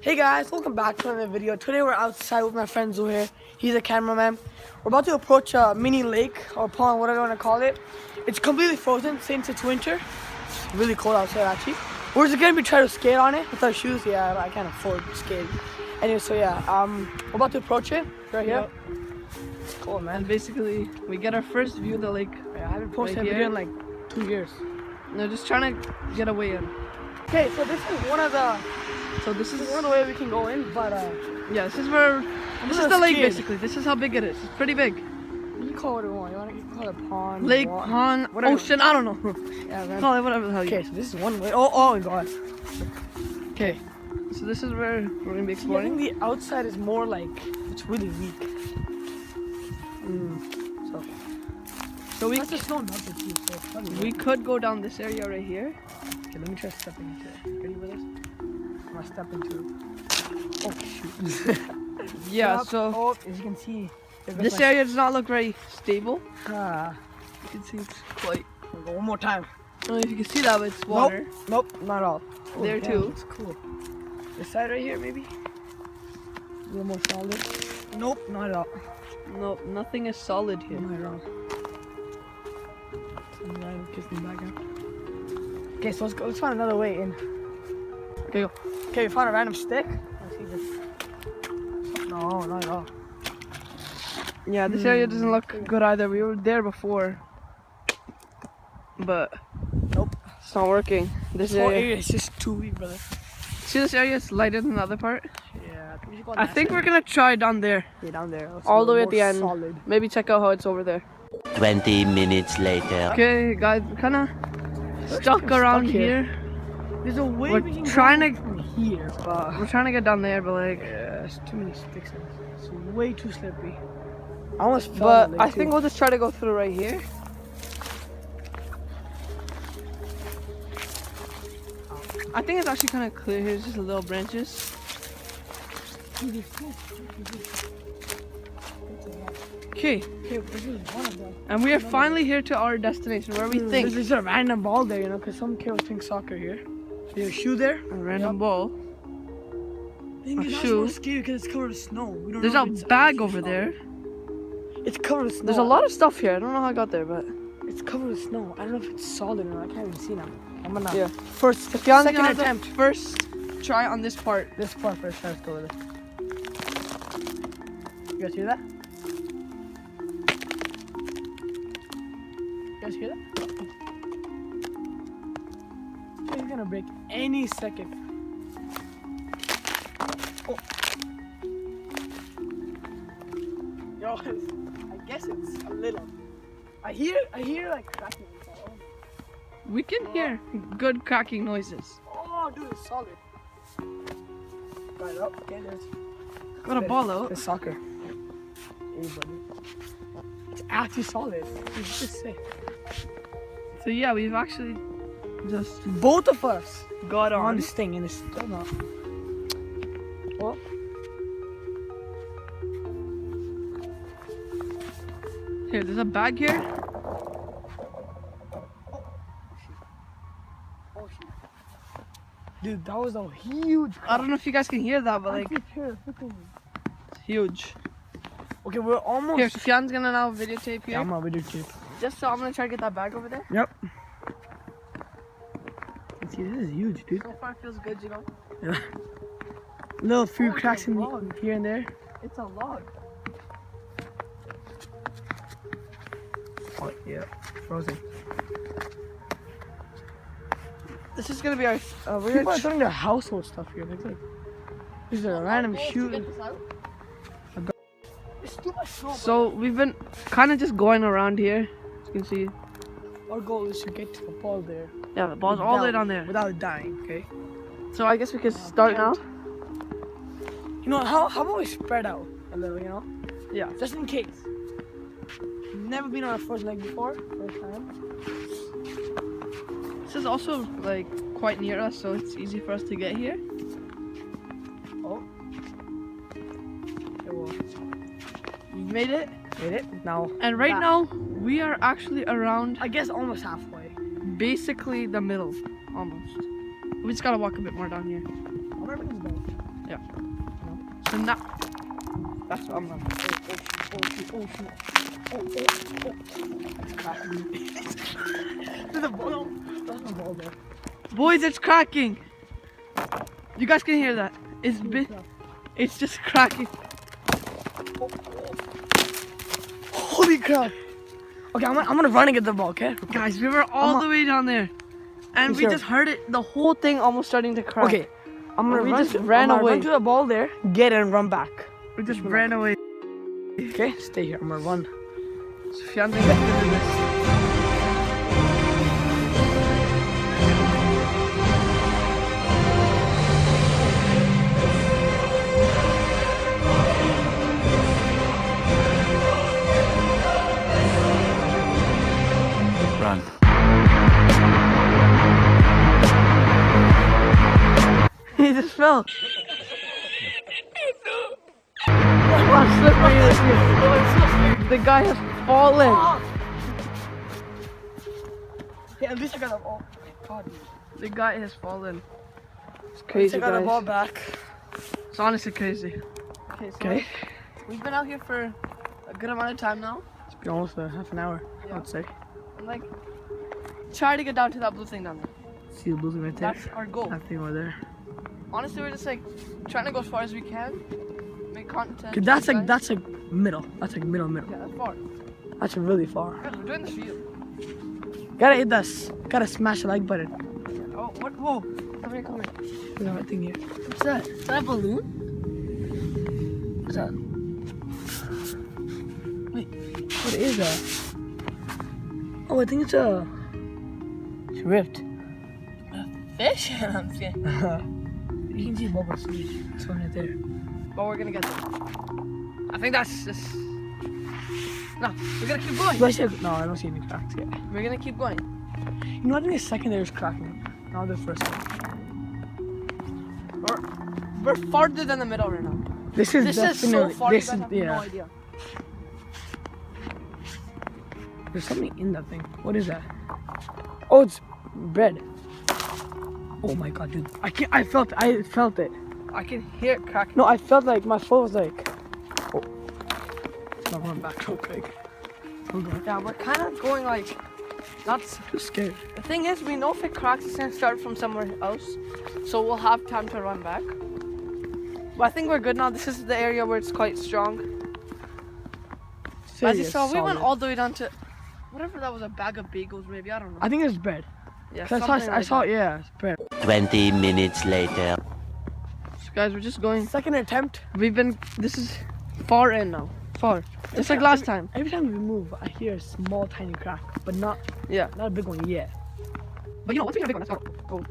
Hey guys, welcome back to another video. Today we're outside with my friend Zuhair. He's a cameraman. We're about to approach a mini lake or pond, whatever you want to call it. It's completely frozen since it's winter. It's really cold outside actually. We're just gonna be trying to skate on it with our shoes. Yeah, I can't afford skating. Anyway, so yeah, we're about to approach it right here. It's cold, man. And basically, we get our first view of the lake. Yeah, I haven't posted a video in like 2 years. No, just trying to get a way in. Okay, so this is one of the. So this is one of the way we can go in, but yeah, this is where. This is the lake basically. This is how big it is. It's pretty big. You can call it what you want. You can call it pond, lake, water, pond, whatever. ocean. I don't know. Yeah, man. Call it whatever the hell. Okay, so this is one way. Oh god. Okay, so this is where we're gonna be I exploring. think the outside is more like it's really weak. So we we could go down this area right here. Okay, let me try stepping into it. Ready for this? I'm gonna step into it. Oh shoot. Yeah. Yep. So oh, as you can see, this area does not look very stable. You can see it's quite. We'll go one more time. I don't know if you can see that, but it's water. Nope, not at all. Oh, There damn, too. It's cool. This side right here, maybe. A little more solid. Nope, not at all. No, nothing is solid here. Am I wrong? Okay, so let's go. Let's find another way in. Okay, go. Okay, we found a random stick. Let's see this. No, not at all. Yeah, this area doesn't look good either. We were there before, but Nope. it's not working. This whole area. area is just too weak, brother. See, this area is lighter than the other part. Yeah, we should go on I that think side. we're gonna try down there. Yeah, down there. All the way at the More end. Solid. Maybe check out how it's over there. 20 minutes later. Okay, guys, we're kind of stuck around here. There's a way We're we can trying go to- from here, but We're trying to get down there, but like, yeah, it's too many sticks. In it. It's way too slippery. I almost fell. but in the I lake, think too. we'll just try to go through right here. I think it's actually kind of clear here. It's just little branches. Okay, Okay, this is one of them. and we are finally here to our destination where we think There's a random ball there, you know, because some kids think soccer here. There's a shoe there. a random ball. Thing A is, that's shoe. not scary because it's covered with snow. We don't There's know a if it's bag actually over snow. there. It's covered with snow. There's a lot of stuff here. I don't know how I got there, but It's covered with snow. I don't know if it's solid or not. I can't even see now. I'm gonna. yeah. First, Second second attempt. attempt. First, try on this part. This part first. Let's go with it. You guys hear that? You guys hear that? It's gonna break any second. Oh. Yo, I guess it's a little. I hear like cracking. We can hear good cracking noises. Oh, dude, it's solid. Right up. Okay, there's. Got a ball out. It's soccer. Hey, buddy. It's actually solid. It's just sick. So yeah, we've actually just Both of us got on on. this thing and it's still not. Well, Here, there's a bag here. oh shit. Dude, that was a huge. I don't know if you guys can hear that, but like, it's huge. Okay, we're almost. Here, Sufyan's gonna now videotape here. Yeah, I'm gonna videotape. Just so I'm gonna try to get that bag over there. Yep. See, this is huge, dude. So far, it feels good, you know. Yeah. Little few Oh, cracks it's a in log. here and there. It's a log. Oh, yeah, frozen. This is gonna be our. We're People are throwing their household stuff here. Like, this is a random shoe. It's too much snow. So we've been kind of just going around here. As you can see. Our goal is to get to the ball there. Yeah, the ball's all the way down there. Without dying, okay? So I guess we can start now. You know, how about we spread out a little, you know? Yeah. Just in case. Never been on a first leg before. First time. This is also like quite near us, so it's easy for us to get here. Oh. Okay, well, We've made it. made it. Now, And right that- now, we are actually around I guess almost halfway. basically the middle, almost. We just gotta walk a bit more down here. Everything's done. Yeah. So now, that's what I'm on. There's a ball. There's a ball there. Boys, it's cracking. You guys can hear that. It's just cracking. Holy crap. Okay, I'm gonna run and get the ball, okay? Guys, we were all the way down there. And we Sure. just heard it, the whole thing almost starting to crack. Okay, I'm gonna We run just ran I'm gonna away. run to the ball there, get it and run back. We just ran away. Okay, stay here. I'm gonna run. Sufyan thinks we can do this. Run. He just fell. How slippery is it? The guy has fallen. Yeah, at least I got the ball. Oh my god. The guy has fallen. It's At least crazy, I got the ball guys. back. It's honestly crazy. Okay, so Okay. we've been out here for a good amount of time now. It's been almost half an hour, Yeah. I'd say. And like, try to get down to that blue thing down there. See the blue thing right there? That's our goal. That thing over there. Honestly, we're just like trying to go as far as we can, make content. Okay, that's for you like guys. middle. That's like middle. Yeah, that's far. That's really far. Guys, we're doing this for you. Gotta hit this. Gotta smash the like button. Oh, what? Whoa! Come here, come here. Look at my thing here. What's that? Is that a balloon? What's that? Wait, what is that? Oh, I think it's ripped. Fish? I'm scared. You can see bubbles. It's one right there. But we're gonna get there. I think that's just. No, we're gonna keep going. Do I see? No, I don't see any cracks yet. We're gonna keep going. You know, I think the second there is cracking. Not the first one. We're farther than the middle right now. This is This is so definitely. far. This You guys is have yeah. no idea. There's something in that thing. What is that? Oh, it's bread. Oh my god, dude! I can't. I felt it. I can hear it cracking. No, I felt like my foot was like. Oh. It's not going back real quick. Hold on. Yeah, we're kind of going like. That's I'm scared. the thing is, we know if it cracks, it's gonna start from somewhere else, so we'll have time to run back. But I think we're good now. This is the area where it's quite strong. As you saw, we went all the way down to whatever that was, a bag of bagels, maybe, I don't know. I think it's bread. Yeah, 'Cause something I like saw, that. yeah, it's bread. 20 minutes later. So guys, we're just going. Second attempt. This is far in now. Far. Just like last time. Every time we move, I hear a small, tiny crack, but not Yeah. a big one yet. But you know, once we get a big one, let's go.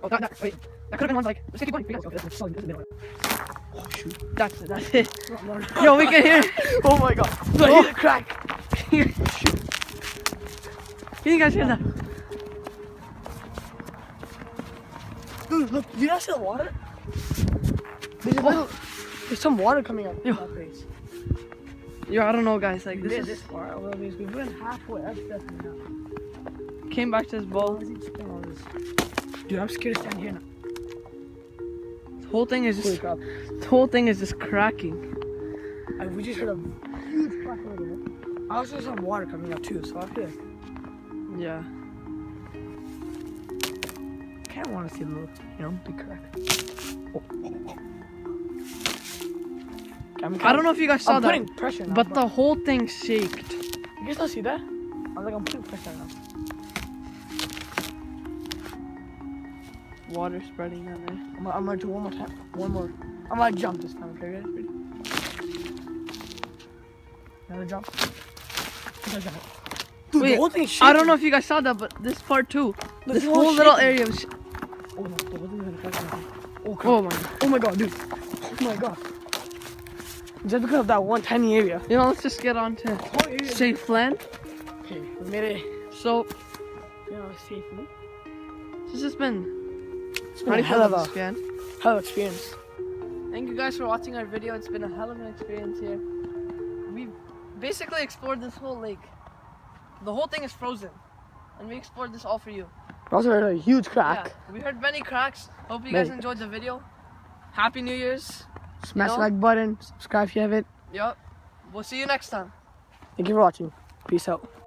Oh, that, wait. That could have been one like, let's keep going. Okay, this is the middle one. Oh shoot. That's it. Yo, we can hear it. Oh my god. No, I hear the crack. Can you guys hear that? Dude, look, do you not see the water? There's some water coming out. Yo. That place. Yo, I don't know, guys. Like, This this is is this far. Well, we've been halfway. That's definitely not. came back to this bowl. Dude, I'm scared to stand here now. The whole thing is Holy just, crap. the whole thing is just cracking. We just heard a huge crack over there. I also saw some water coming up too, so I feel like Yeah. I kind of want to see a little, big crack. Oh. I don't know if you guys saw I'm that, putting pressure now, but the whole thing shaked. you guys don't see that? I'm putting pressure now. Water spreading down there. I'm gonna do one more time. One more. I'm gonna jump this time. Okay, guys? Ready? Another jump. Another jump. Dude, Wait, the whole thing's shaking. I don't know if you guys saw that, but this part too. The This whole whole little shaking. area was. Oh no, the whole thing's gonna crack. Oh, crap. Oh my god. Oh my god, dude. Oh my god. Just because of that one tiny area. You know, let's just get on to Whole area. safe land. Okay, we made it. So, Safely. this has been. It's been a hell of a experience. Thank you guys for watching our video. It's been a hell of an experience here. We've basically explored this whole lake. The whole thing is frozen. And we explored this all for you. We also heard a huge crack. Yeah, we heard many cracks. Hope you guys Many. enjoyed the video. Happy New Year's. Smash know? the like button, subscribe if you haven't. Yup. We'll see you next time. Thank you for watching. Peace out.